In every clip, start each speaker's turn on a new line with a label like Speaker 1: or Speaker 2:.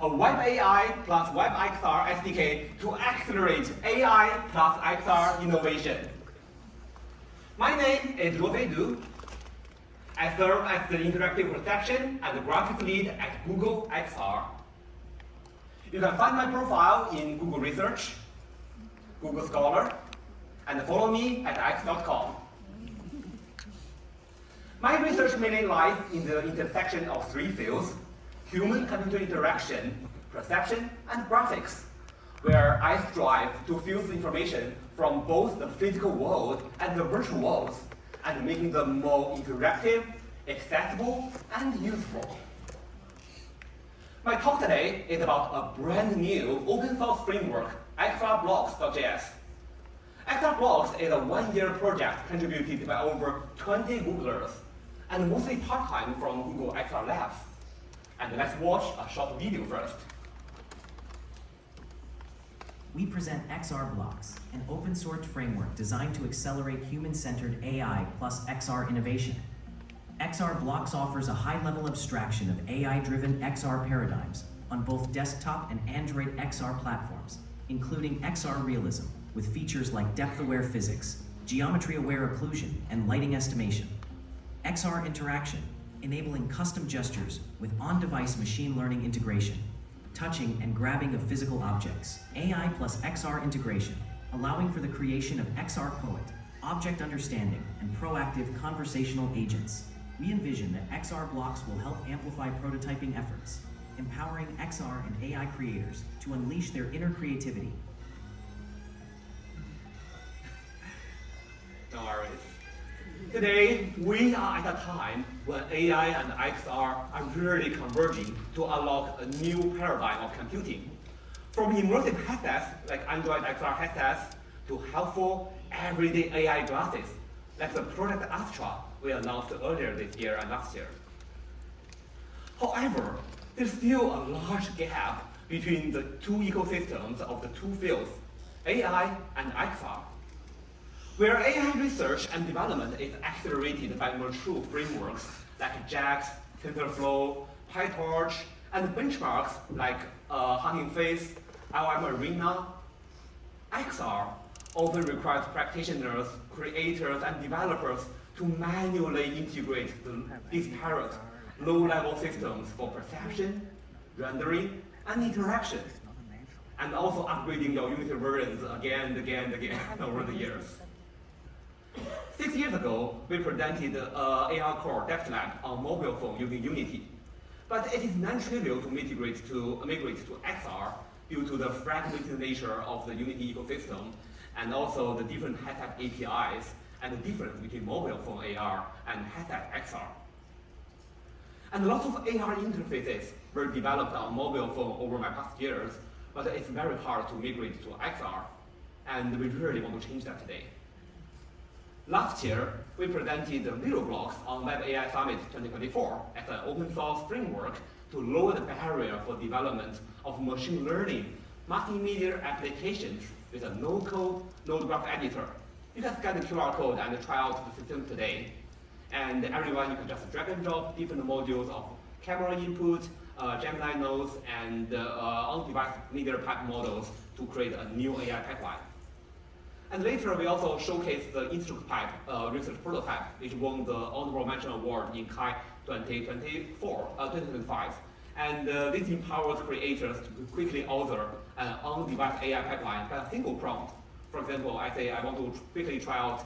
Speaker 1: a WebAI plus WebXR SDK to accelerate AI plus XR innovation. My name is Ruofei. I serve as the interactive perception and graphics lead at Google XR. You can find my profile in Google Research, Google Scholar, and follow me at x.com. My research mainly lies in the intersection of three fields: human-computer interaction, perception, and graphics, where I strive to fuse information from both the physical world and the virtual worlds, and making them more interactive, accessible, and useful. My talk today is about a brand new open source framework, XRBlocks.js. XRBlocks is a one-year project contributed by over 20 Googlers, and mostly part-time from Google XR Labs. And let's watch a short video first.
Speaker 2: We present XRBlocks, an open-source framework designed to accelerate human-centered AI plus XR innovation. XRBlocks offers a high-level abstraction of AI-driven XR paradigms on both desktop and Android XR platforms, including XR realism, with features like depth-aware physics, geometry-aware occlusion, and lighting estimation. XR interaction, enabling custom gestures with on-device machine learning integration, touching and grabbing of physical objects. AI plus XR integration, allowing for the creation of XR Poet, object understanding, and proactive conversational agents. We envision that XRBlocks will help amplify prototyping efforts, empowering XR and AI creators to unleash their inner creativity.
Speaker 1: No worries. Today, we are at a time when AI and XR are really converging to unlock a new paradigm of computing. From immersive headsets like Android XR headsets to helpful everyday AI glasses like the Project Astra we announced earlier this year and last year. However, there's still a large gap between the two ecosystems of the two fields, AI and XR. Where AI research and development is accelerated by mature frameworks like JAX, TensorFlow, PyTorch, and benchmarks like Hugging Face, LM Arena, XR often requires practitioners, creators, and developers to manually integrate the disparate low-level systems for perception, rendering, and interaction, and also upgrading your Unity versions again and again and again over the years. 6 years ago, we presented AR Core Depth Lab on mobile phone using Unity. But it is non-trivial to migrate to XR due to the fragmented nature of the Unity ecosystem and also the different headset APIs and the difference between mobile phone AR and headset XR. And lots of AR interfaces were developed on mobile phone over my past years, but it's very hard to migrate to XR, and we really want to change that today. Last year, we presented the VideoBlocks on WebAI Summit 2024 as an open source framework to lower the barrier for development of machine learning multimedia applications with a no-code node graph editor. You can scan the QR code and try out the system today. And everyone, you can just drag and drop different modules of camera input, Gemini nodes, and on-device linear pipe models to create a new AI pipeline. And later, we also showcased the Instruct Pipe research prototype, which won the Honorable Mention Award in KAI 2025. And this empowers creators to quickly author an on-device AI pipeline by a single prompt. For example, I say I want to quickly try out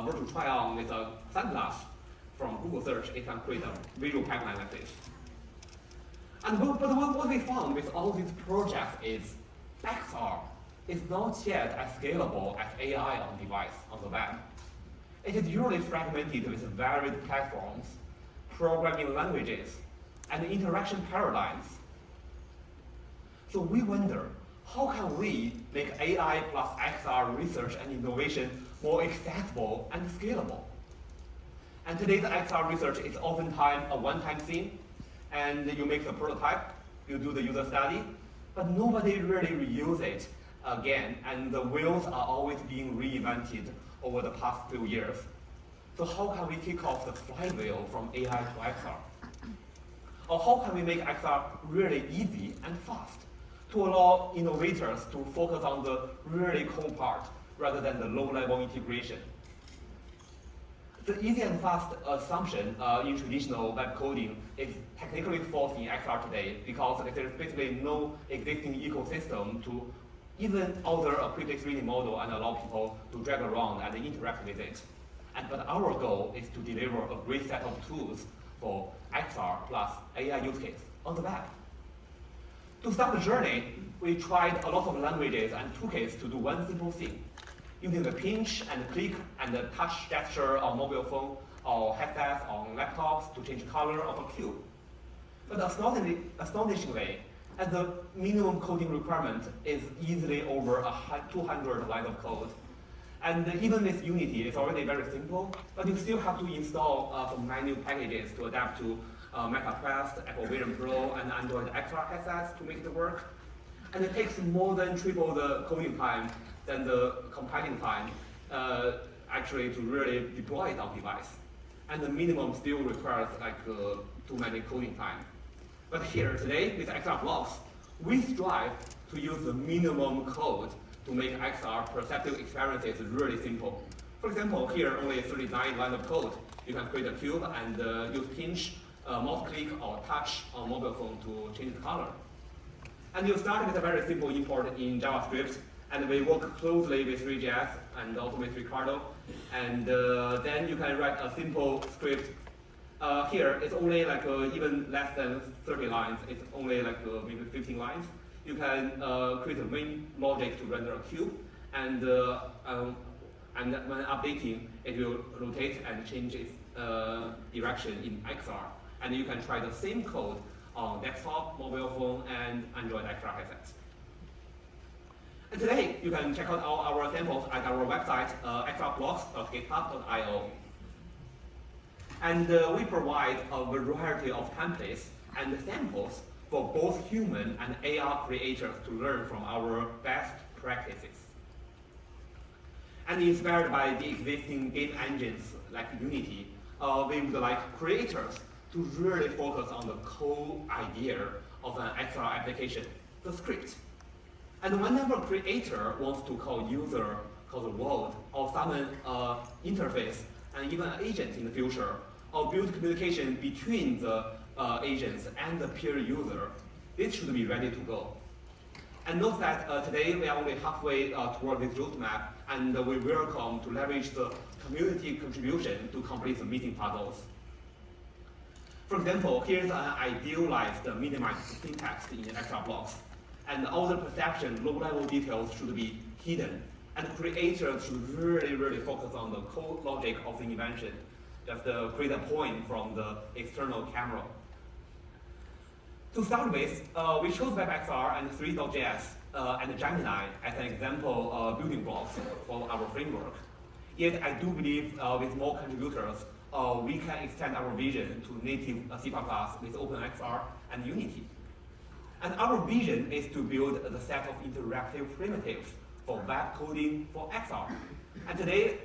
Speaker 1: virtual try-on with a sunglass from Google Search. It can create a visual pipeline like this. And what we found with all these projects is XR is not yet as scalable as AI on device on the web. It is usually fragmented with varied platforms, programming languages, and interaction paradigms. So we wonder, how can we make AI plus XR research and innovation more accessible and scalable? And today's XR research is oftentimes a one-time thing, and you make the prototype, you do the user study, but nobody really reuses it again, and the wheels are always being reinvented over the past few years. So how can we kick off the flywheel from AI to XR? or how can we make XR really easy and fast to allow innovators to focus on the really cool part rather than the low-level integration. The easy and fast assumption in traditional web coding is technically false in XR today because there is basically no existing ecosystem to even alter a quickly 3D model and allow people to drag around and interact with it. But our goal is to deliver a great set of tools for XR plus AI use case on the web. To start the journey, we tried a lot of languages and toolkits to do one simple thing, using the pinch and click and the touch gesture on mobile phone or headsets on laptops to change the color of a cube. But astonishingly, as the minimum coding requirement is easily over 200 lines of code. And even with Unity, it's already very simple, but you still have to install some manual packages to adapt to Meta Quest, Apple Vision Pro, and Android XR headsets to make it work. And it takes more than triple the coding time than the compiling time actually to really deploy it on device. And the minimum still requires like too many coding time. But here today with XR blocks, we strive to use the minimum code to make XR perceptive experiences really simple. For example, here only 39 lines of code. You can create a cube and use pinch, mouse click, or touch on mobile phone to change the color. And you start with a very simple import in JavaScript, and we work closely with Three.js and also with Ricardo. And then you can write a simple script. Here, it's only like even less than 30 lines. It's only like maybe 15 lines. You can create a main logic to render a cube, and when updating, it will rotate and change its direction in XR. And you can try the same code on desktop, mobile phone, and Android XR headsets. And today, you can check out all our samples at our website, xrblocks.github.io. And we provide a variety of templates and samples for both human and AR creators to learn from our best practices. And inspired by the existing game engines like Unity, we would like creators to really focus on the core idea of an XR application, the script. And whenever a creator wants to call user, call the world, or summon an interface, and even an agent in the future, or build communication between the agents and the peer user, this should be ready to go. And note that today we are only halfway toward this roadmap, and we welcome to leverage the community contribution to complete the missing puzzles. For example, here's an idealized minimized syntax in XR blocks. And all the perception, low-level details should be hidden. And creators should really focus on the core logic of the invention. Just create a point from the external camera. To start with, we chose WebXR and 3.js and Gemini as an example building blocks for our framework. Yet I do believe with more contributors, we can extend our vision to native C++ with OpenXR and Unity. And our vision is to build the set of interactive primitives for web coding for XR. And today,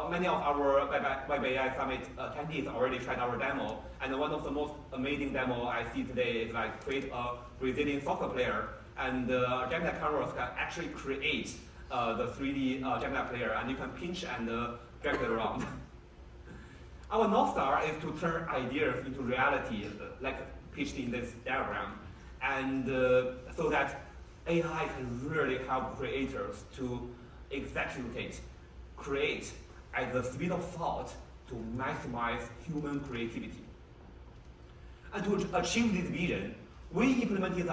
Speaker 1: many of our WebAI Summit attendees already tried our demo. And one of the most amazing demo I see today is like create a Brazilian soccer player. And Gemini Canvas can actually create the 3D Gemini player. And you can pinch and drag it around. Our North Star is to turn ideas into reality, like pitched in this diagram. And so that AI can really help creators to create at the speed of thought to maximize human creativity. And to achieve this vision, we implemented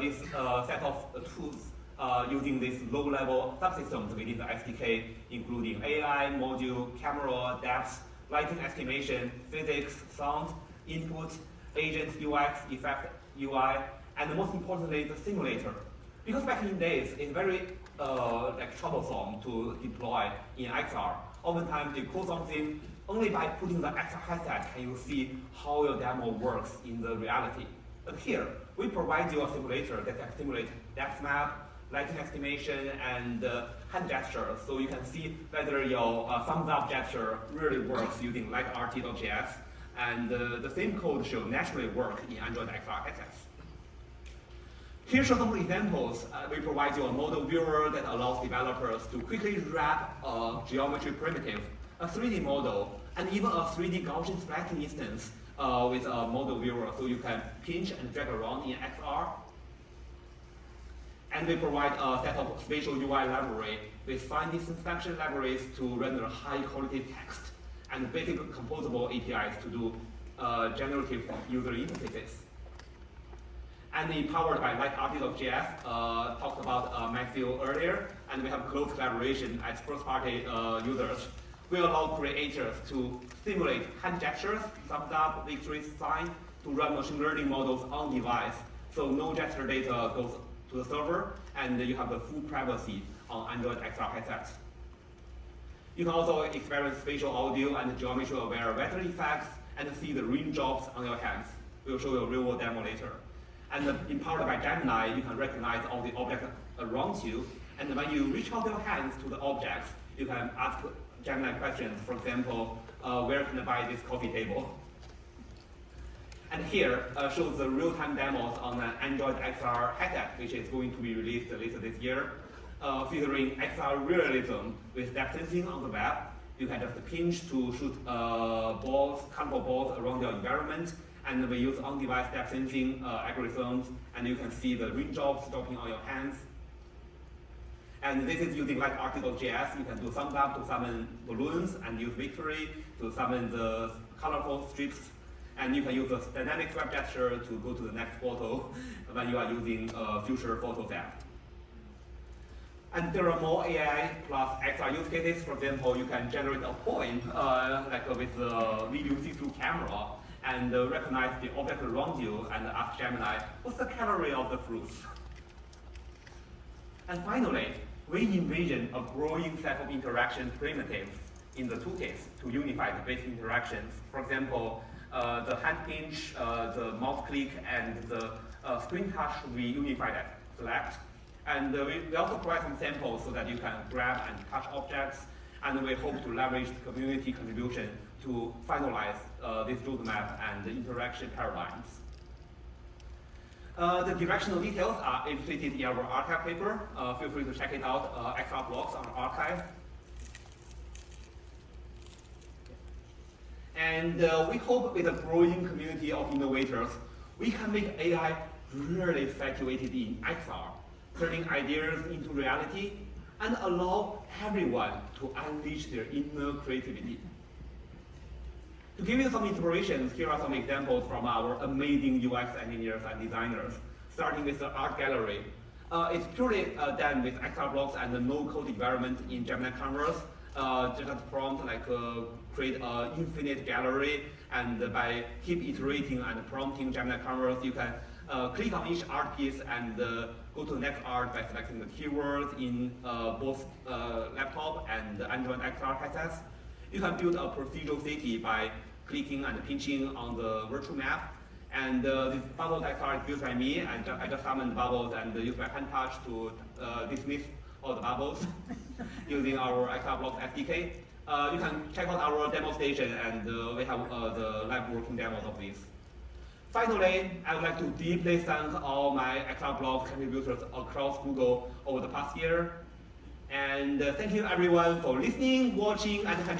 Speaker 1: this set of tools using these low-level subsystems within the SDK, including AI, module, camera, depth, lighting estimation, physics, sound, input, agent, UX, effect, UI, and most importantly, the simulator. Because back in days, it's very troublesome to deploy in XR. Oftentimes, you code something, only by putting the XR headset can you see how your demo works in the reality. But here, we provide you a simulator that can simulate depth map, lighting estimation, and hand gesture, so you can see whether your thumbs up gesture really works using LightRT.js, and the same code should naturally work in Android XR headsets. Here are some examples. We provide you a model viewer that allows developers to quickly wrap a geometry primitive, a 3D model, and even a 3D Gaussian splatting instance with a model viewer, so you can pinch and drag around in XR. And we provide a set of spatial UI library with fine distance function libraries to render high quality text and basic composable APIs to do generative user interfaces. And empowered by like RT.js, talked about Matthew earlier, and we have close collaboration as first-party users. We allow creators to simulate hand gestures, thumbs up, victory sign, to run machine learning models on device. So no gesture data goes to the server, and you have the full privacy on Android XR headsets. You can also experience spatial audio and geometry-aware weather effects and see the raindrops on your hands. We'll show you a real-world demo later. And empowered by Gemini, you can recognize all the objects around you. And when you reach out your hands to the objects, you can ask Gemini questions. For example, where can I buy this coffee table? And here shows the real-time demos on an Android XR headset, which is going to be released later this year, featuring XR realism with depth sensing on the web. You can just pinch to shoot balls, colorful balls around your environment. And we use on-device depth sensing algorithms, and you can see the raindrops dropping on your hands. And this is using like RT.js. You can do thumbs up to summon balloons, and use victory to summon the colorful strips. And you can use a dynamic web gesture to go to the next photo when you are using future Photos app. And there are more AI plus XR use cases. For example, you can generate a point like with the video see-through camera, and recognize the object around you and ask Gemini, what's the calorie of the fruits? And finally, we envision a growing set of interaction primitives in the toolkits to unify the basic interactions. For example, the hand pinch, the mouse click, and the screen touch will be unified as select. And we also provide some samples so that you can grab and touch objects, and we hope to leverage the community contribution to finalize this roadmap and the interaction paradigms. The directional details are illustrated in our archive paper. Feel free to check it out, XR blogs on archive. And we hope with a growing community of innovators, we can make AI really situated in XR, turning ideas into reality and allow everyone to unleash their inner creativity. To give you some inspirations, here are some examples from our amazing UX engineers and designers, starting with the art gallery. It's purely done with XR blocks and the no-code environment in Gemini Canvas. Just prompt like create an infinite gallery, and by keep iterating and prompting Gemini Canvas, you can click on each art piece and go to the next art by selecting the keywords in both laptop and Android XR headsets. You can build a procedural city by clicking and pinching on the virtual map. And this bubble XR is built by me, and I just summoned bubbles and use my hand touch to dismiss all the bubbles using our XR Blocks SDK. You can check out our demo station, and we have the live working demos of these. Finally, I would like to deeply thank all my XR Blocks contributors across Google over the past year. And thank you everyone for listening, watching, and contributing.